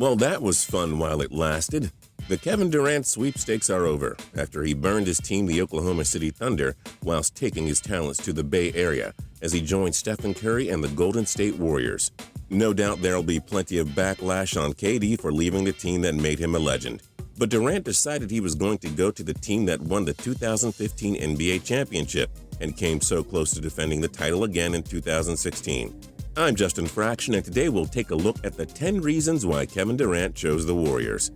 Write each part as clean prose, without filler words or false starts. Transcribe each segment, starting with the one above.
Well, that was fun while it lasted. The Kevin Durant sweepstakes are over after he burned his team, the Oklahoma City Thunder, whilst taking his talents to the Bay Area as he joined Stephen Curry and the Golden State Warriors. No doubt there'll be plenty of backlash on KD for leaving the team that made him a legend. But Durant decided he was going to go to the team that won the 2015 NBA championship and came so close to defending the title again in 2016. I'm Justin Fraction, and today we'll take a look at the 10 reasons why Kevin Durant chose the Warriors.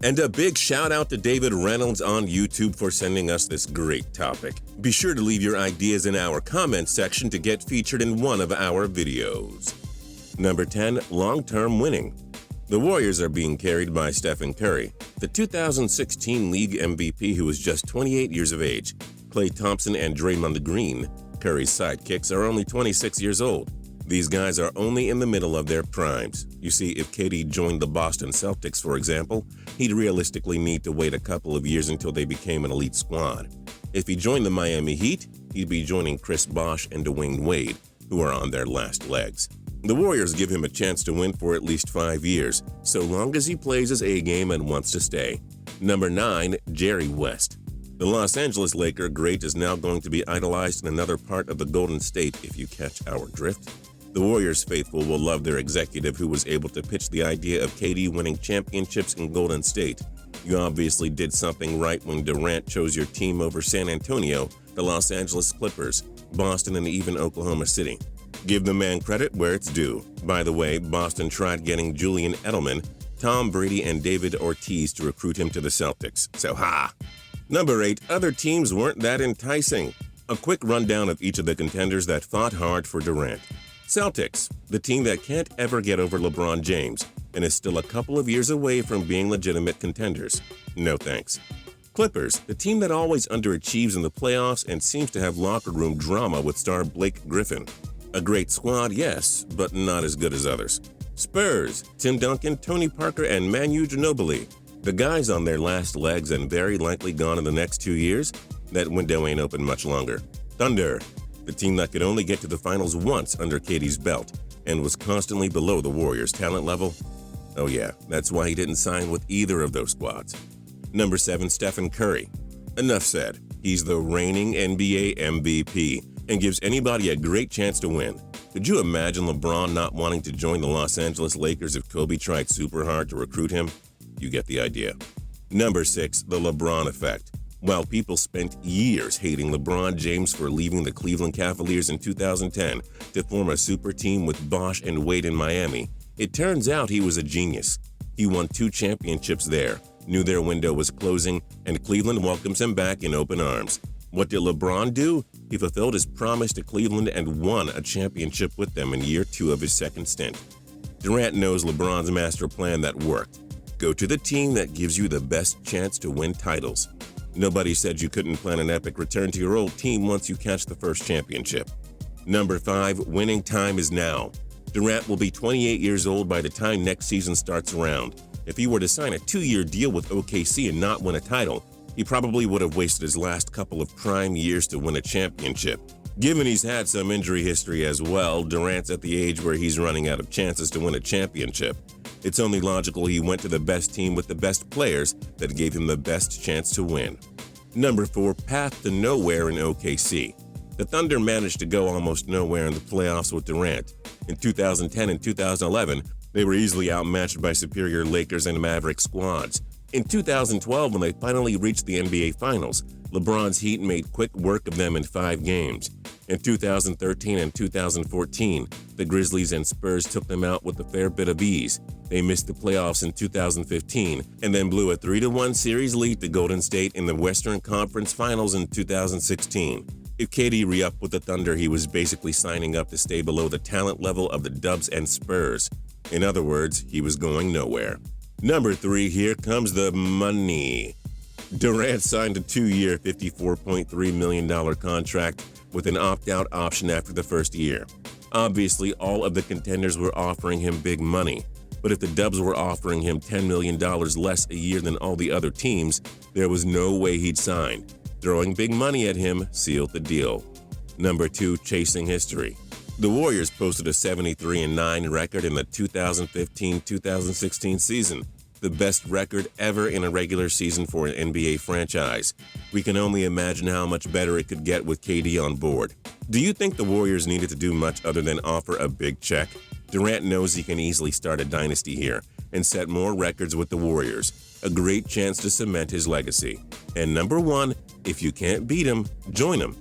And a big shout out to David Reynolds on YouTube for sending us this great topic. Be sure to leave your ideas in our comments section to get featured in one of our videos. Number 10. Long-term winning. The Warriors are being carried by Stephen Curry, the 2016 League MVP who was just 28 years of age. Klay Thompson and Draymond Green, Curry's sidekicks, are only 26 years old. These guys are only in the middle of their primes. You see, if KD joined the Boston Celtics, for example, he'd realistically need to wait a couple of years until they became an elite squad. If he joined the Miami Heat, he'd be joining Chris Bosh and Dwayne Wade, who are on their last legs. The Warriors give him a chance to win for at least 5 years, so long as he plays his A-game and wants to stay. Number 9. Jerry West. The Los Angeles Laker great is now going to be idolized in another part of the Golden State, if you catch our drift. The Warriors faithful will love their executive who was able to pitch the idea of KD winning championships in Golden State. You obviously did something right when Durant chose your team over San Antonio, the Los Angeles Clippers, Boston, and even Oklahoma City. Give the man credit where it's due. By the way, Boston tried getting Julian Edelman, Tom Brady, and David Ortiz to recruit him to the Celtics. So ha! Number 8. Other teams weren't that enticing. A quick rundown of each of the contenders that fought hard for Durant. Celtics, the team that can't ever get over LeBron James and is still a couple of years away from being legitimate contenders. No thanks. Clippers, the team that always underachieves in the playoffs and seems to have locker room drama with star Blake Griffin. A great squad, yes, but not as good as others. Spurs, Tim Duncan, Tony Parker, and Manu Ginobili. The guys on their last legs and very likely gone in the next 2 years. That window ain't open much longer. Thunder, the team that could only get to the finals once under KD's belt and was constantly below the Warriors' talent level. Oh yeah, that's why he didn't sign with either of those squads. Number 7. Stephen Curry. Enough said. He's the reigning NBA MVP and gives anybody a great chance to win. Could you imagine LeBron not wanting to join the Los Angeles Lakers if Kobe tried super hard to recruit him? You get the idea. Number 6. The LeBron Effect. While people spent years hating LeBron James for leaving the Cleveland Cavaliers in 2010 to form a super team with Bosh and Wade in Miami, it turns out he was a genius. He won 2 championships there, knew their window was closing, and Cleveland welcomes him back in open arms. What did LeBron do? He fulfilled his promise to Cleveland and won a championship with them in year 2 of his second stint. Durant knows LeBron's master plan that worked. Go to the team that gives you the best chance to win titles. Nobody said you couldn't plan an epic return to your old team once you catch the first championship. Number 5. Winning time is now. Durant will be 28 years old by the time next season starts around. If he were to sign a 2-year deal with OKC and not win a title, he probably would have wasted his last couple of prime years to win a championship. Given he's had some injury history as well, Durant's at the age where he's running out of chances to win a championship. It's only logical he went to the best team with the best players that gave him the best chance to win. Number 4. Path to nowhere in OKC. The Thunder managed to go almost nowhere in the playoffs with Durant. In 2010 and 2011, they were easily outmatched by superior Lakers and Mavericks squads. In 2012, when they finally reached the NBA Finals, LeBron's Heat made quick work of them in 5 games. In 2013 and 2014, the Grizzlies and Spurs took them out with a fair bit of ease. They missed the playoffs in 2015 and then blew a 3-1 series lead to Golden State in the Western Conference Finals in 2016. If KD re-upped with the Thunder, he was basically signing up to stay below the talent level of the Dubs and Spurs. In other words, he was going nowhere. Number 3, here comes the money. Durant signed a 2-year, $54.3 million contract with an opt-out option after the first year. Obviously, all of the contenders were offering him big money, but if the Dubs were offering him $10 million less a year than all the other teams, there was no way he'd sign. Throwing big money at him sealed the deal. Number 2, chasing history. The Warriors posted a 73-9 record in the 2015-2016 season, the best record ever in a regular season for an NBA franchise. We can only imagine how much better it could get with KD on board. Do you think the Warriors needed to do much other than offer a big check? Durant knows he can easily start a dynasty here and set more records with the Warriors, a great chance to cement his legacy. And number one, if you can't beat him, join him.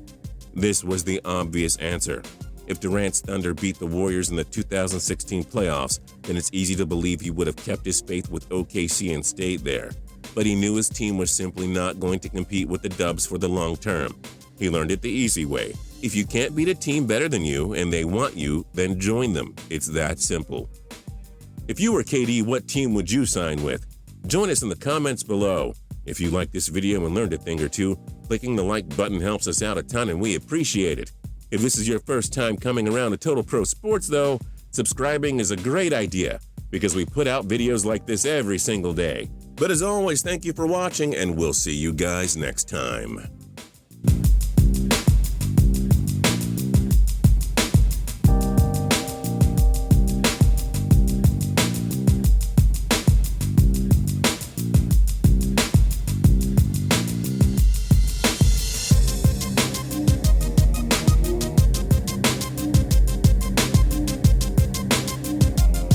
This was the obvious answer. If Durant's Thunder beat the Warriors in the 2016 playoffs, then it's easy to believe he would have kept his faith with OKC and stayed there. But he knew his team was simply not going to compete with the Dubs for the long term. He learned it the easy way. If you can't beat a team better than you and they want you, then join them. It's that simple. If you were KD, what team would you sign with? Join us in the comments below. If you liked this video and learned a thing or two, clicking the like button helps us out a ton and we appreciate it. If this is your first time coming around to Total Pro Sports though, subscribing is a great idea because we put out videos like this every single day. But as always, thank you for watching and we'll see you guys next time.